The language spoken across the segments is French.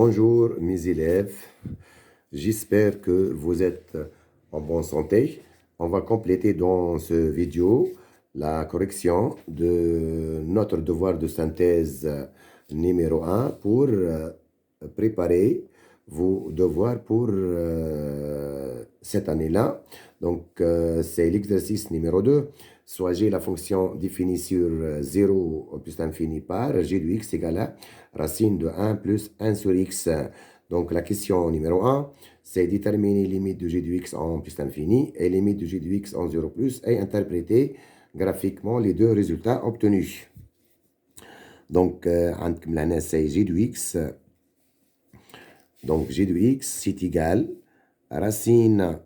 Bonjour mes élèves, j'espère que vous êtes en bonne santé. On va compléter dans ce vidéo la correction de notre devoir de synthèse numéro 1 pour préparer vos devoirs pour cette année-là. Donc, c'est l'exercice numéro 2. Soit j'ai la fonction définie sur 0 plus l'infini par g de x égale à racine de 1 plus 1 sur x. Donc, la question numéro 1, c'est déterminer limite de g de x en plus l'infini et limite de g de x en 0 plus et interpréter graphiquement les deux résultats obtenus. Donc, c'est g de x. Donc, g de x, c'est égal à racine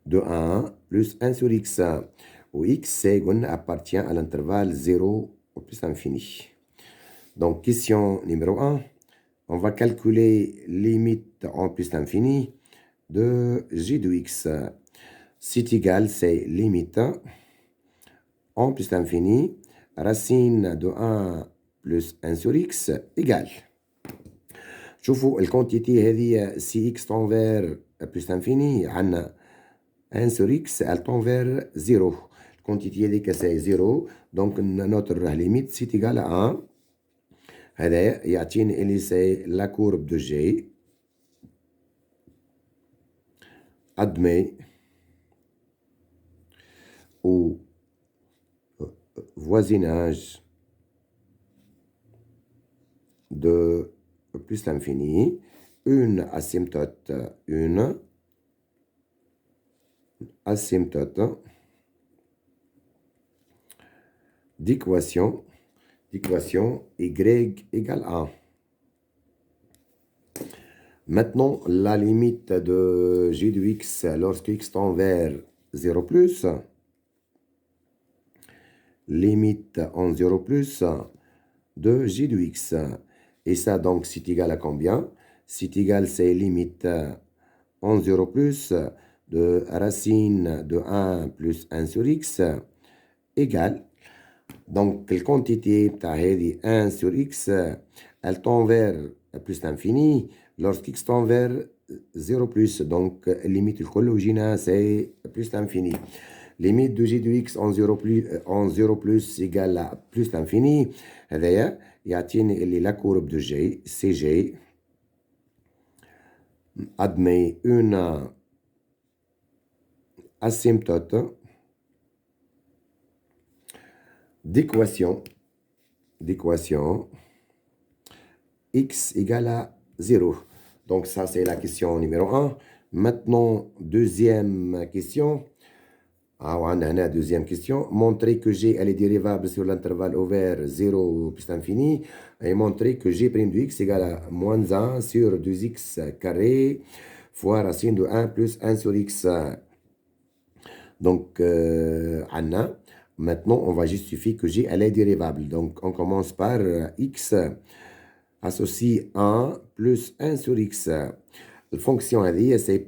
de 1 plus 1 sur x, où x appartient à l'intervalle 0 plus l'infini. Donc, question numéro 1, on va calculer limite en plus l'infini de g de x. C'est égal, c'est limite en plus l'infini, racine de 1 plus 1 sur x égale. شوفوا الكونتيتي هذه سي اكس تون فير بلس انفيني عندنا 1 sur x elle tend vers 0. الكونتيتي هذيك سي 0 دونك نوتر ليميت سي تيغال 1. هذا يعطيني اللي سي لا كورب دو جي admet au voisinage de plus l'infini une asymptote d'équation y égale 1. Maintenant, la limite de g de x lorsque x tend vers 0 plus, limite en 0 plus de g de x. Et ça, donc, c'est égal à combien? C'est égal, c'est limite en 0 plus de racine de 1 plus 1 sur x égale. Donc, la quantité de 1 sur x, elle tend vers plus l'infini lorsqu'x tend vers 0 plus. Donc, limite de c'est plus l'infini. Limite de g de x en 0 plus égale à plus l'infini. هذايا يعطيني اللي la courbe de g, CG, admet une asymptote d'équation x égale à 0. Donc, ça, c'est la question numéro 1. Maintenant, deuxième question. Deuxième question. Montrer que g elle est dérivable sur l'intervalle ouvert 0 plus l'infini. Et montrer que g' de x égale à moins 1 sur 2x carré fois racine de 1 plus 1 sur x. Donc, maintenant, on va justifier que g elle est dérivable. Donc, on commence par x associe 1 plus 1 sur x. La fonction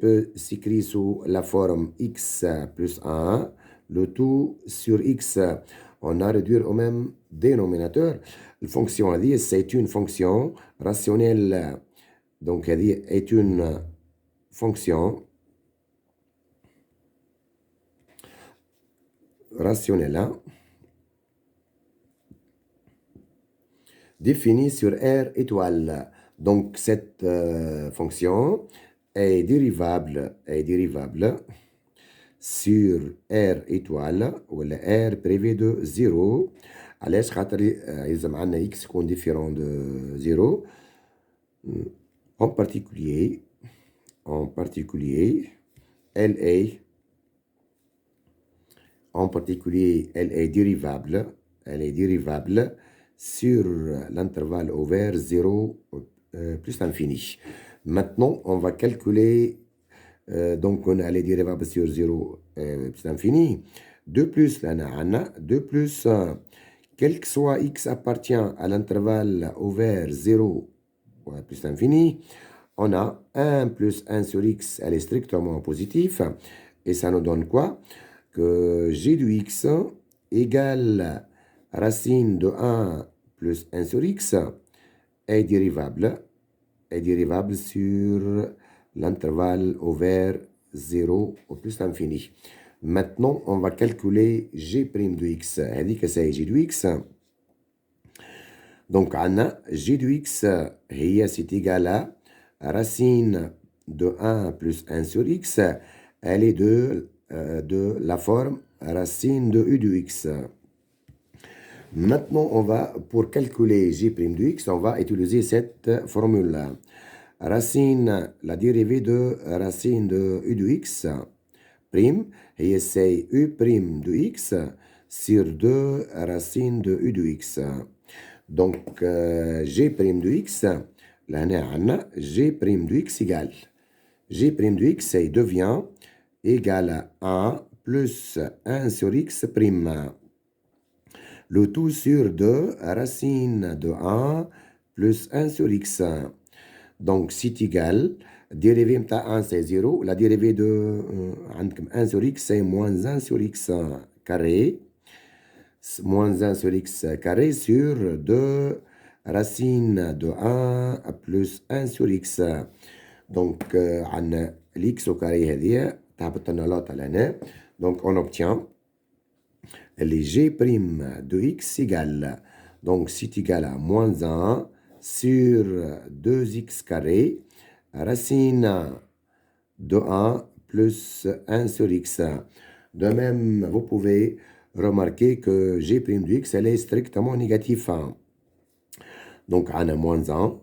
peut s'écrire sous la forme x plus 1, le tout sur x. On a réduit au même dénominateur. La fonction c'est une fonction rationnelle. Donc, elle est une fonction rationnelle définie sur R étoile. Donc, cette fonction est dérivable sur R étoile ou R privé de 0. علاش خاطر يلزم عندنا x يكون différent de 0. En particulier elle est dérivable sur l'intervalle ouvert 0 plus l'infini. Maintenant, on va calculer, donc on a les dérivables sur 0 plus l'infini. 2 plus, quel que soit x appartient à l'intervalle ouvert 0 plus l'infini, on a 1 plus 1 sur x, elle est strictement positive. Et ça nous donne quoi? Que g de x égale racine de 1 plus 1 sur x est dérivable est dérivable sur l'intervalle ouvert 0 au plus l'infini. Maintenant, on va calculer g' de x. Elle dit que c'est g de x. Donc, on a g de x, c'est égal à racine de 1 plus 1 sur x. Elle est de la forme racine de u de x. Maintenant, pour calculer g' de x, on va utiliser cette formule-là. Racine, la dérivée de racine de u de x, prime, et c'est u prime de x sur 2 racine de u de x. Donc, g' de x, là, on a g' de x égale. G' de x, ça devient égal à 1 plus 1 sur x prime. Le tout sur 2 racine de 1 plus 1 sur x. Donc, c'est égal. Dérivée de 1, c'est 0. La dérivée de 1 sur x, c'est moins 1 sur x carré. Moins 1 sur x carré sur 2 racine de 1 plus 1 sur x. Donc, on a l'x au carré, donc on obtient les g' de x égale. Donc, c'est égal à moins 1 sur 2x carré, racine de 1 plus 1 sur x. De même, vous pouvez remarquer que g' de x, elle est strictement négative. Donc, on a moins 1,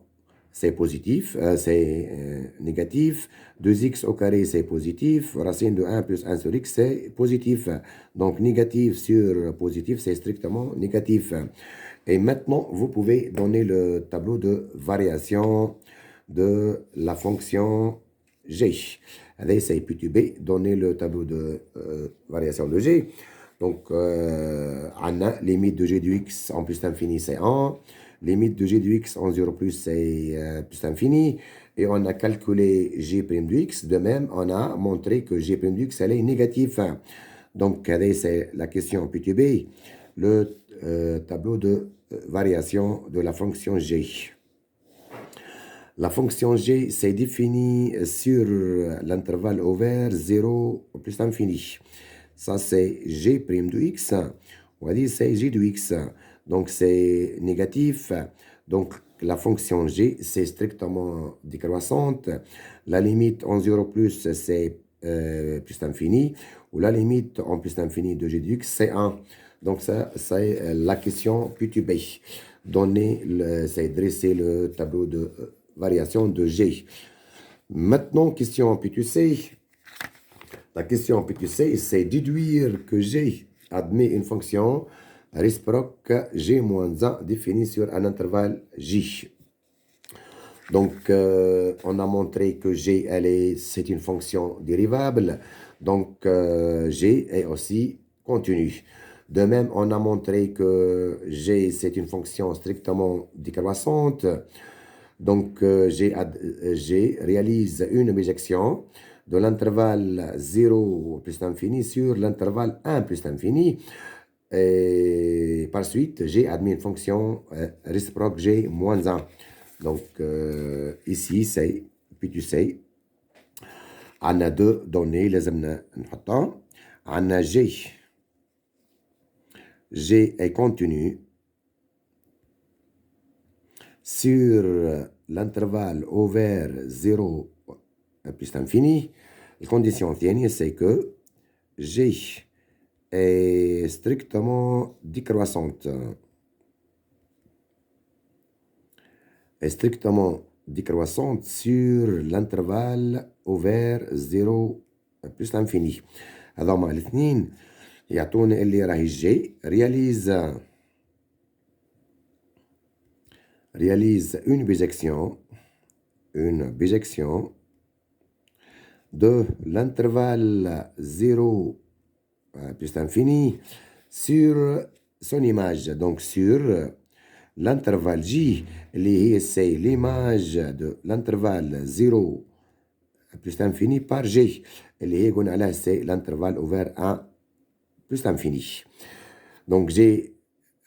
c'est positif, c'est négatif. 2x au carré, c'est positif. Racine de 1 plus 1 sur x, c'est positif. Donc, négatif sur positif, c'est strictement négatif. Et maintenant, vous pouvez donner le tableau de variation de la fonction g. Allez, c'est petit b, donner le tableau de variation de g. Donc, on a limite de g de x en plus l'infini, c'est 1. Limite de g de x en 0 plus, c'est plus l'infini. Et on a calculé g' de x. De même, on a montré que g' de x, elle est négative. Donc, c'est la question petit b, le tableau de variation de la fonction g. La fonction g, c'est défini sur l'intervalle ouvert 0 plus l'infini. Ça, c'est g' de x. On va dire c'est g de x. Donc, c'est négatif. Donc, la fonction g, c'est strictement décroissante. La limite en 0 plus, c'est plus l'infini. Ou la limite en plus l'infini de g de x, c'est 1. Donc, ça, c'est la question petit b. C'est dresser le tableau de variation de g. Maintenant, question petit c. La question petit c, c'est déduire que g admet une fonction réciproque g-1 définie sur un intervalle j. Donc, on a montré que g, c'est une fonction dérivable. Donc, g est aussi continu. De même, on a montré que g, c'est une fonction strictement décroissante. Donc, g réalise une bijection de l'intervalle 0 plus l'infini sur l'intervalle 1 plus l'infini. Et par suite, g admet une fonction réciproque g moins 1. Donc, ici, c'est, puis tu sais, on a deux données, les on a g. G est continu sur l'intervalle ouvert 0 plus l'infini. La condition tienne, c'est que g est strictement décroissante. Est strictement décroissante sur l'intervalle ouvert 0 plus l'infini. هذوما الاثنين يعطونا اللي راهي الجي réalise une bijection de l'intervalle 0 plus l'infini sur son image. Donc, sur l'intervalle J, c'est l'image de l'intervalle 0 plus l'infini par G. C'est l'intervalle ouvert 1 plus l'infini. Donc, G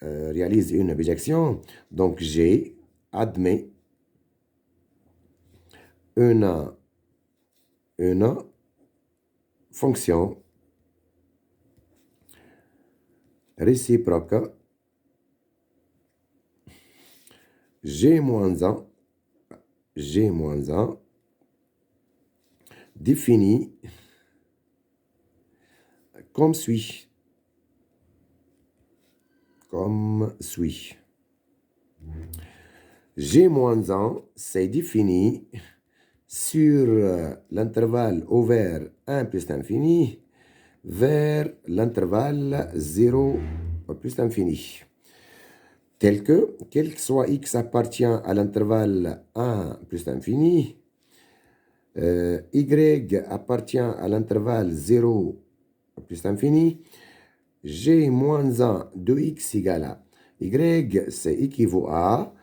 réalise une bijection. Donc, G admet une fonction réciproque g-1 définie comme suit. G-1, c'est défini sur l'intervalle ouvert 1 plus l'infini vers l'intervalle 0 plus l'infini. Tel que, quel que soit x appartient à l'intervalle 1 plus l'infini, y appartient à l'intervalle 0 plus l'infini, g moins 1 de x égale à y, c'est équivaut à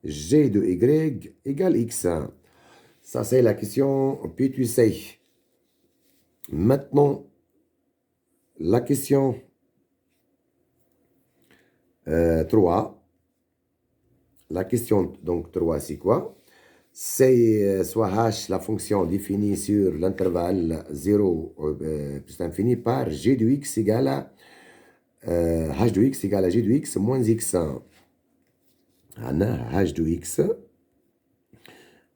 g de y égale x. Ça, c'est la question P2C. Maintenant, la question 3. La question donc 3, c'est quoi? C'est soit h, la fonction définie sur l'intervalle 0 plus l'infini par g de x égale à h de x égale à g de x moins x1. h de x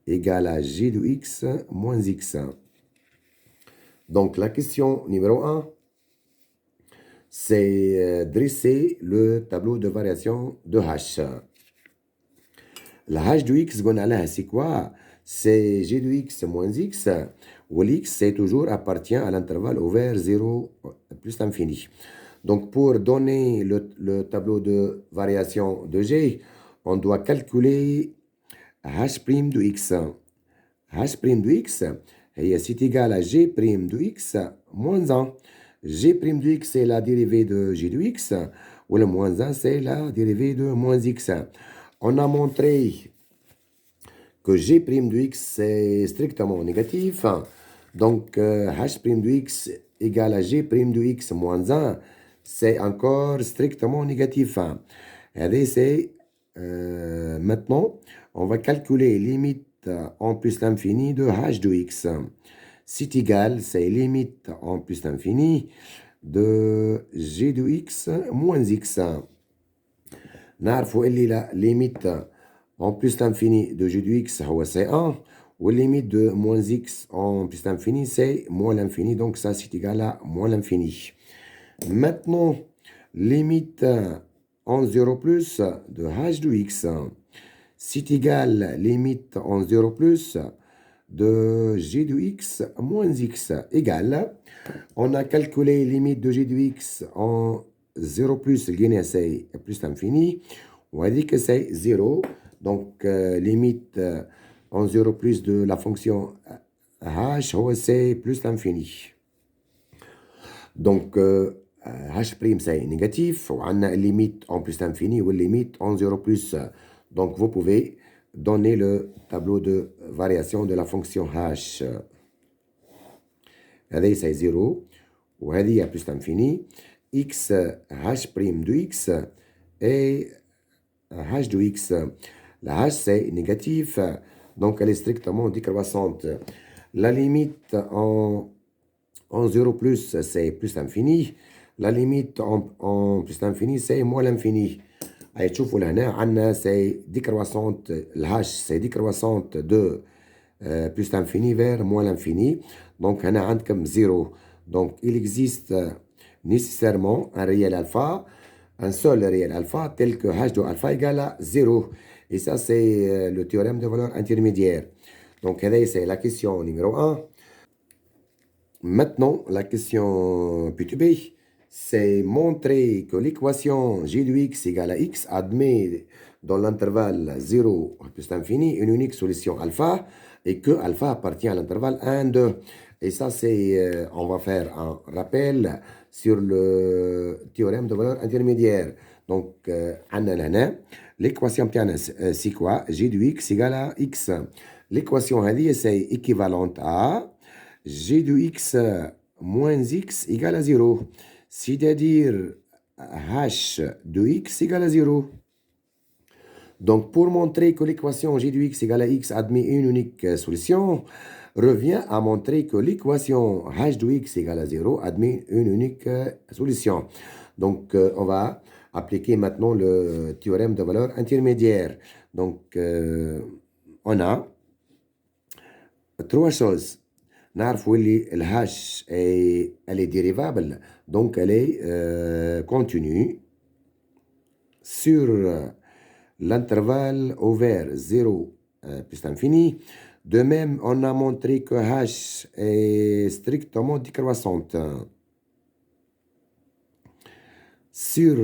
égale à g de x moins x1. Donc la question numéro 1, c'est dresser le tableau de variation de h. La h de x, c'est quoi? C'est g de x moins x, où l'x, c'est toujours appartient à l'intervalle ouvert 0 plus l'infini. Donc, pour donner le tableau de variation de g, on doit calculer h' de x. h' de x, c'est égal à g' de x moins 1. g' de x, c'est la dérivée de g de x, ou le moins 1, c'est la dérivée de moins x. On a montré que g' de x, c'est strictement négatif. Donc, h' de x égale à g' de x moins 1, c'est encore strictement négatif. Et c'est maintenant, on va calculer limite en plus l'infini de h de x. C'est égal, c'est limite en plus l'infini de g de x moins x. نعرفوا اللي la limite en plus l'infini de g de x c'est 1, ou limite de moins x en plus l'infini c'est moins l'infini, donc ça c'est égal à moins l'infini. Maintenant, limite en 0 plus de h de x, c'est égal limite en 0 plus de g de x moins x égale. On a calculé limite de g de x en 0 plus, c'est plus l'infini. On a dit que c'est 0. Donc, limite en 0 plus de la fonction h, c'est plus l'infini. Donc, h' c'est négatif. On a limite en plus l'infini ou limite en 0 plus. Donc, vous pouvez donner le tableau de variation de la fonction h. هذه c'est 0 وهذه plus l'infini. x h' de x et h de x. La h c'est négatif, donc elle est strictement décroissante. La limite en 0 plus c'est plus l'infini. La limite en plus l'infini c'est moins l'infini. Et تشوفوا لهنا عندنا c'est décroissante, la h c'est décroissante de plus l'infini vers moins l'infini. Donc, on a un comme 0. Donc, il existe nécessairement un réel alpha, un seul réel alpha, tel que h de alpha égale à 0. Et ça, c'est le théorème de valeur intermédiaire. Donc, c'est la question numéro 1. Maintenant, la question P2B, c'est montrer que l'équation g de x égale à x admet dans l'intervalle 0 plus l'infini une unique solution alpha et que alpha appartient à l'intervalle 1, 2. Et ça, c'est, on va faire un rappel sur le théorème de valeur intermédiaire. Donc, l'équation c'est quoi? G de x égale à x. L'équation, c'est équivalente à g de x moins x égale à 0. C'est-à-dire h de x égale à 0. Donc, pour montrer que l'équation g de x égale à x admet une unique solution, revient à montrer que l'équation h de x égale à 0 admet une unique solution. Donc, on va appliquer maintenant le théorème de valeur intermédiaire. Donc, on a trois choses. نعرفوا اللي الهاش elle est dérivable, donc elle est continue sur l'intervalle ouvert 0 plus l'infini. De même, on a montré que h est strictement décroissante sur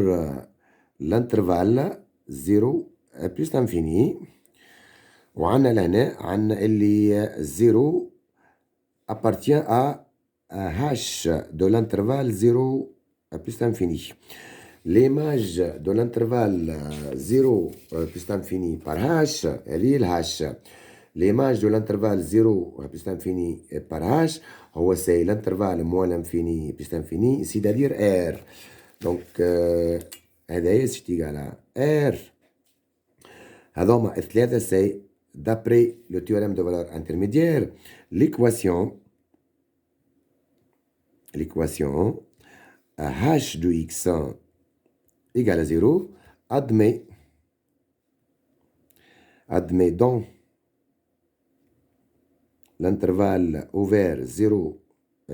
l'intervalle 0 plus l'infini. وعنا لهنا عنا اللي 0 appartient à h de l'intervalle 0 plus l'infini. L'image de l'intervalle 0 plus l'infini par h, elle est le h. L'image de l'intervalle 0 plus l'infini par h, c'est l'intervalle moins l'infini plus l'infini, c'est-à-dire r. Donc, c'est égal à r. هذوما الثلاثة c'est d'après le théorème de valeur intermédiaire, l'équation h de x égale à 0 admet dans l'intervalle ouvert 0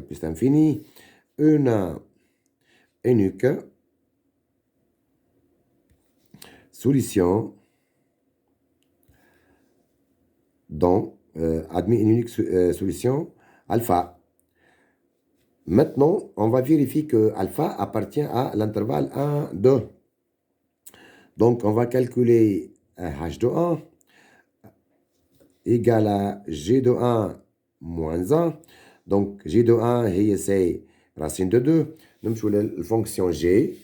plus l'infini une unique solution admet une unique solution alpha. Maintenant, on va vérifier que alpha appartient à l'intervalle 1, 2. Donc, on va calculer h de 1 égale à g de 1 moins 1. Donc, g de 1, c'est racine de 2. Nous avons la fonction g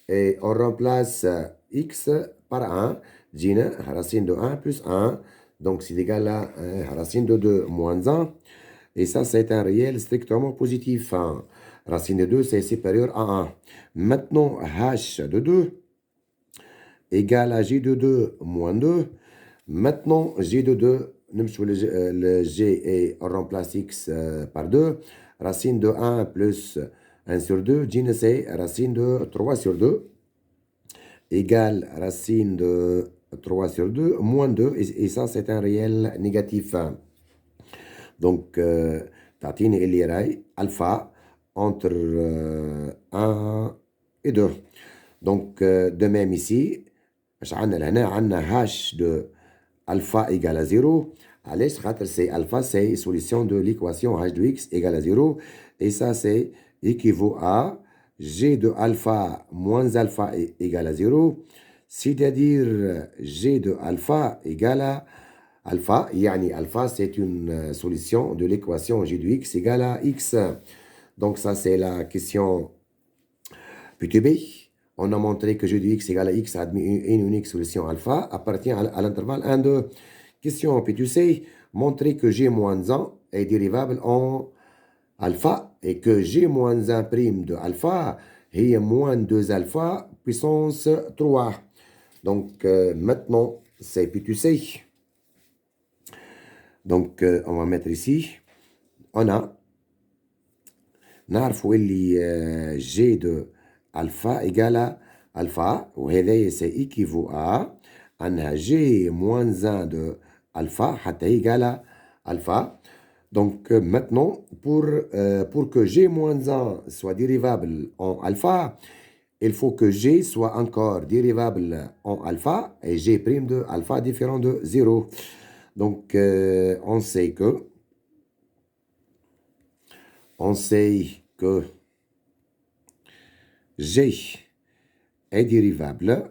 et on remplace x par 1. Gina, racine de 1 plus 1. Donc, c'est égal à racine de 2 moins 1. Et ça, c'est un réel strictement positif. Racine de 2, c'est supérieur à 1. Maintenant, h de 2 égale à g de 2 moins 2. Maintenant, g de 2, le g et on remplace x par 2. Racine de 1 plus 1 sur 2, c'est racine de 3 sur 2 égale racine de 3 sur 2 moins 2. Et ça, c'est un réel négatif. Donc, تعطيني اللي راي alpha entre 1 et 2. Donc, de même ici, عندنا h de alpha égale à 0. علاش خاطر c'est alpha, c'est solution de l'équation h de x égale à 0. Et ça, c'est équivaut à g de alpha moins alpha égale à 0. C'est-à-dire g de alpha égale à alpha, yani alpha, c'est une solution de l'équation g de x égale à x. Donc ça, c'est la question PTB. On a montré que g de x égale à x admet une unique solution alpha appartient à l'intervalle 1, 2. Question P2C, montrer que g moins 1 est dérivable en alpha et que g moins 1 prime de alpha est moins 2 alpha puissance 3. Donc maintenant, c'est P2C. Donc, on va mettre ici, on a نعرفوا اللي g de alpha égale à alpha, وهذا c'est équivaut à أنها g moins 1 de alpha حتى égale à alpha. Donc, maintenant, pour que g moins 1 soit dérivable en alpha, il faut que g soit encore dérivable en alpha et g' de alpha différent de 0. Donc, on sait que g est dérivable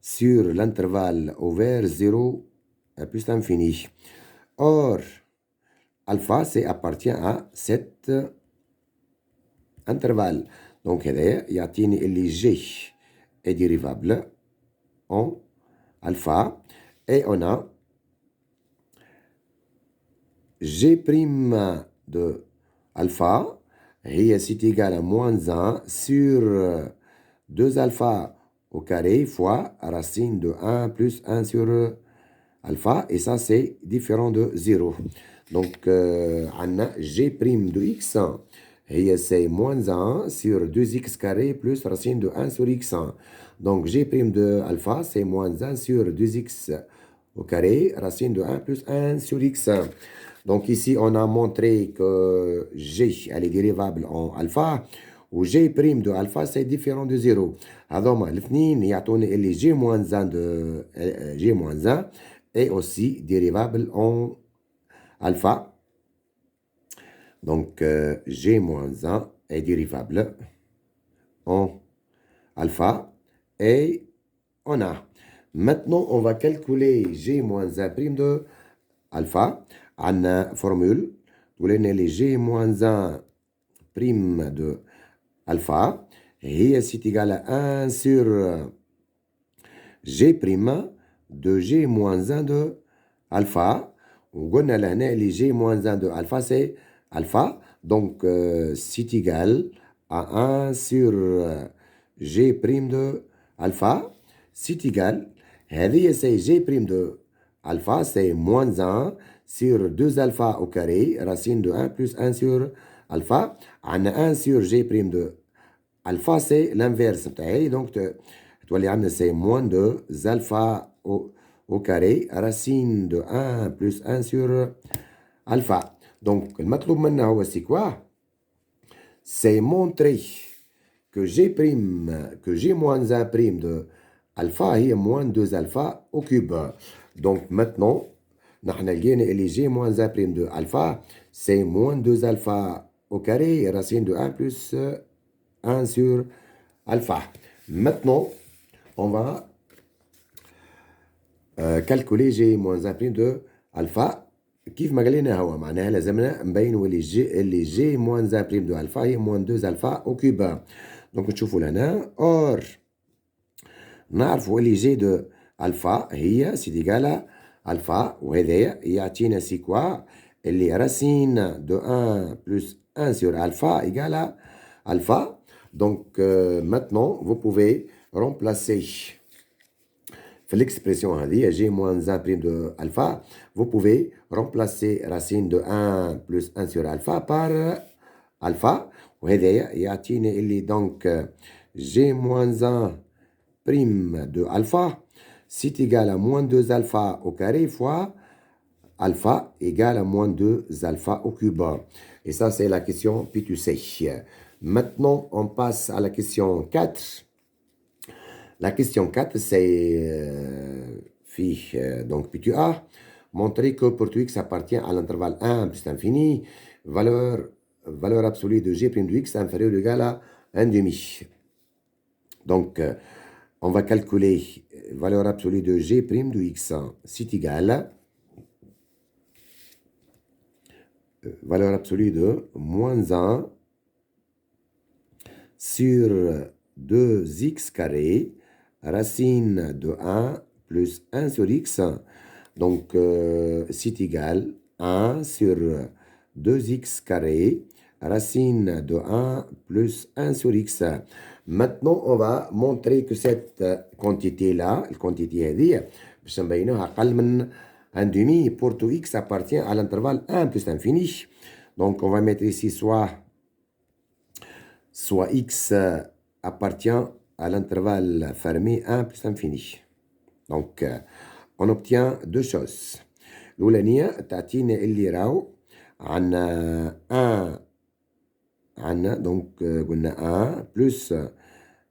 sur l'intervalle ouvert 0 plus l'infini. Or, alpha, c'est appartient à cet intervalle. Donc, il y a g est dérivable en alpha et on a g' de alpha, c'est égal à moins 1 sur 2 alpha au carré fois racine de 1 plus 1 sur alpha. Et ça, c'est différent de 0. Donc, on a g' de x. Et c'est moins 1 sur 2x carré plus racine de 1 sur x. Donc, g' de alpha, c'est moins 1 sur 2x au carré, racine de 1 plus 1 sur x. Donc, ici, on a montré que g, elle est dérivable en alpha. Ou g' de alpha, c'est différent de 0. هذوما الاثنين يعطوني اللي g moins 1 de g moins 1 est aussi dérivable en alpha. Donc, g moins 1 est dérivable en alpha. Et on a. Maintenant, on va calculer g moins 1 prime de alpha. On a formule. Vous les g moins 1 prime de alpha. Et c'est égal à 1 sur g prime de g moins 1 de alpha. On a les g moins 1 de alpha, c'est alpha. Donc, c'est égal à 1 sur g prime de alpha. C'est égal. Et c'est g prime de alpha, c'est moins 1 sur 2 alpha au carré, racine de 1 plus 1 sur alpha. On a 1 sur g prime de alpha, c'est l'inverse. Donc, c'est moins 2 alpha au carré, racine de 1 plus 1 sur alpha. Donc, le matloub maintenant, c'est quoi? C'est montrer que g' moins 1 prime de alpha est moins 2 alpha au cube. Donc, maintenant, nous avons les g moins 1 prime de alpha, c'est moins 2 alpha au carré, racine de 1 plus 1 sur alpha. Maintenant, on va calculer g moins 1 prime de alpha. كيف ما قالنا هو معناها لازمنا نبينوا اللي جي موان 1 بريم دو الفا هي موان 2 الفا او كيوب. دونك نشوفوا لهنا اور نعرفوا اللي جي دو الفا هي سي ديغالا الفا، وهذايا يعطينا سي كوا اللي راسين دو 1 بلس 1 سور الفا ايغالا الفا. دونك maintenant vous pouvez remplacer l'expression g moins 1 prime de alpha, vous pouvez remplacer racine de 1 plus 1 sur alpha par alpha. وهذا يعطينا اللي donc g moins 1 prime de alpha c'est égal à moins 2 alpha au carré fois alpha égale à moins 2 alpha au cube. Et ça, c'est la question P2C. Maintenant, on passe à la question 4. La question 4, c'est donc P2A. Montrer que pour tout x appartient à l'intervalle 1 plus l'infini, valeur absolue de g' de x inférieure ou égale à 1 demi. Donc, on va calculer valeur absolue de g' de x. C'est égal valeur absolue de moins 1 sur 2x carré, racine de 1 plus 1 sur x. Donc, c'est égal 1 sur 2x carré, racine de 1 plus 1 sur x. Maintenant, on va montrer que cette quantité-là, la quantité هذه باش نبينوها أقل من 1 demi pour tout x appartient à l'intervalle 1 plus l'infini. Donc, on va mettre ici soit x appartient à l'intervalle fermé 1 plus l'infini. Donc, on obtient deux choses. الأولانية تعطينا اللي راهو عندنا 1 عندنا دونك قلنا 1 بلس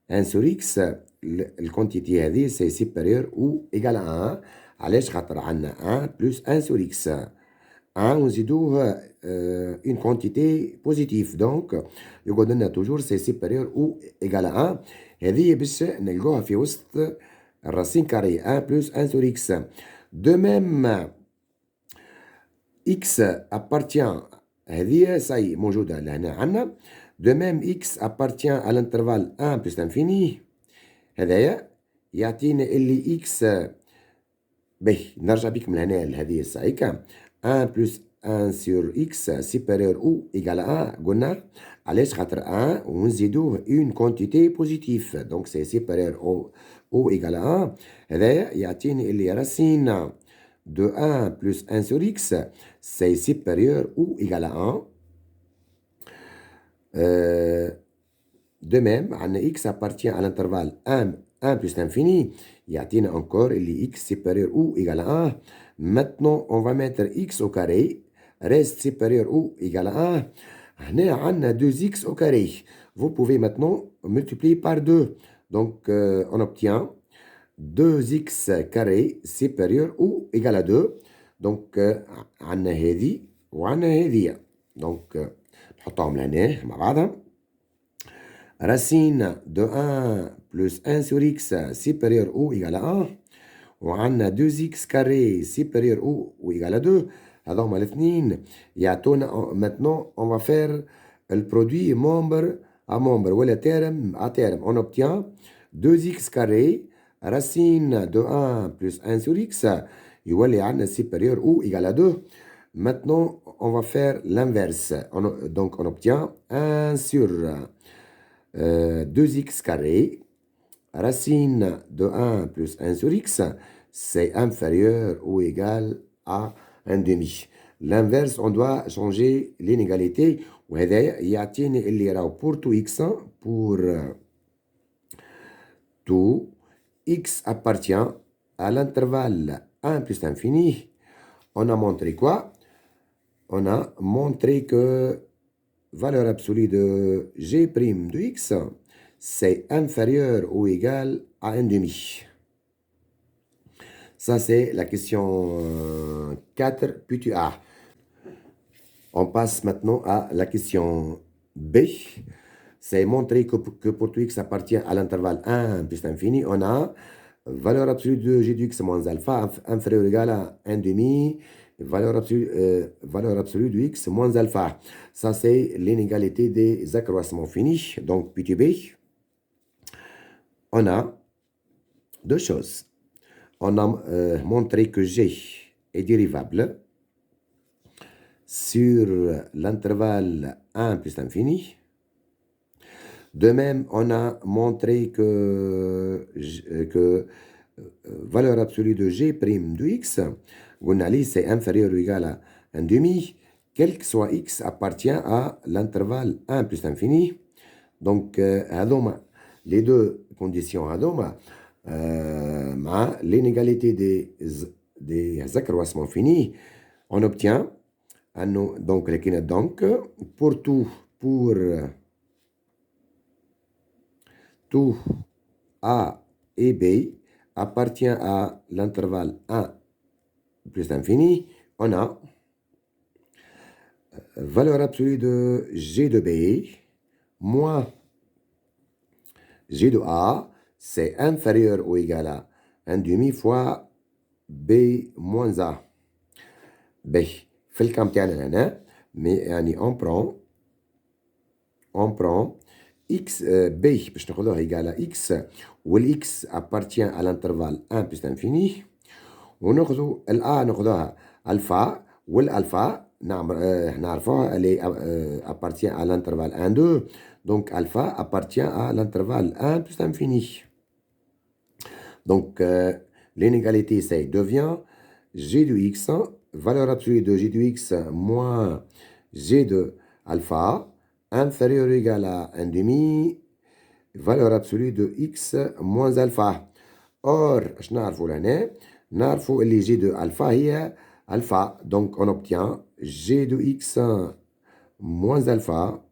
1 sur x. الكونتيتي هذه سي سيبيريور او ايغال 1. علاش؟ خاطر عندنا 1 بلس 1 sur x 1 ونزيدوه اون كونتيتي بوزيتيف، دونك يقعد لنا توجور سي سيبيريور او ايغال 1. هذه باش نلقوها في وسط الراسين كاري 1 بلس 1 sur x. دو ميم x appartient هذه ساي موجودة لهنا عندنا. دو ميم x appartient à l'intervalle 1 plus l'infini. هذايا يعطينا اللي x باهي نرجع بك من هنا لهذه السايكة 1 plus 1 sur x supérieur ou égal à 1 قلنا علاش خاطر 1 ونزيدوه une quantité positive. Donc c'est supérieur au égale à 1. هذايا يعطيني اللي racine de 1 plus 1 sur x c'est supérieur ou égal à 1. De même, x appartient à l'intervalle 1 plus l'infini. يعطينا encore اللي x supérieur ou égal à 1. Maintenant, on va mettre x au carré reste supérieur ou égal à 1. هنا عندنا 2x au carré. Vous pouvez maintenant multiplier par 2. Donc, on obtient 2x carré supérieur ou égal à 2. Donc, عندنا هذه وعندنا هذه. Donc, نحطهم لهنا مع بعضها. Racine de 1 plus 1 sur x supérieur ou égal à 1. وعندنا 2x carré supérieur ou égal à 2. هذوما الاثنين يعطونا. Maintenant, on va faire le produit membre à membre ولا terme à terme. On obtient 2x carré racine de 1 plus 1 sur x يولي عندنا supérieur ou égal à 2. Maintenant, on va faire l'inverse. Donc, on obtient 1 sur 2x carré racine de 1 plus 1 sur x c'est inférieur ou égal à 1 demi. L'inverse, on doit changer l'inégalité. وهذا يعطيني اللي راهو pour tout x pour tout x appartient à l'intervalle 1 plus l'infini. On a montré quoi? On a montré que valeur absolue de g' de x c'est inférieur ou égal à 1 demi. Ça, c'est la question 4, puis tu as. On passe maintenant à la question B. C'est montrer que pour tout x appartient à l'intervalle 1 plus l'infini. On a valeur absolue de g de x moins alpha inférieur ou égal à 1 demi. Valeur absolue de x moins alpha. Ça, c'est l'inégalité des accroissements finis. Donc, puis B. On a deux choses. On a montré que G est dérivable sur l'intervalle 1 plus l'infini. De même, on a montré que valeur absolue de G' de x, c'est inférieur ou égal à 1 demi, quel que soit x appartient à l'intervalle 1 plus l'infini. Donc, les deux conditions l'inégalité des accroissements finis, on obtient donc pour tout A et B appartient à l'intervalle 1 plus l'infini, on a valeur absolue de G de B moins G de A, c'est inférieur ou égal à 1 demi fois B moins A. B. في الكام تاعنا هنا يعني on prend x B باش ناخذوها égal à x والx appartient à l'intervalle 1 plus l'infini وناخذوا الA ناخذوها alpha والalpha نعرفوها elle appartient à l'intervalle 1 2 donc alpha appartient à l'intervalle 1 plus l'infini. Donc l'inégalité c'est devient g de x valeur absolue de g de x moins g de alpha inférieur ou égal à 1 demi valeur absolue de x moins alpha. Or, je n'arrive اللي g de alpha هي alpha. Donc, on obtient g de x moins alpha,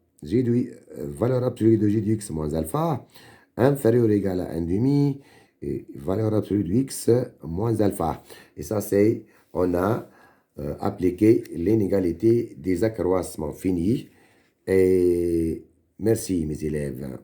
valeur absolue de g de x moins alpha inférieur ou égal à 1 demi et valeur absolue de x moins alpha. Et ça, c'est, on a appliqué l'inégalité des accroissements finis. Et merci mes élèves.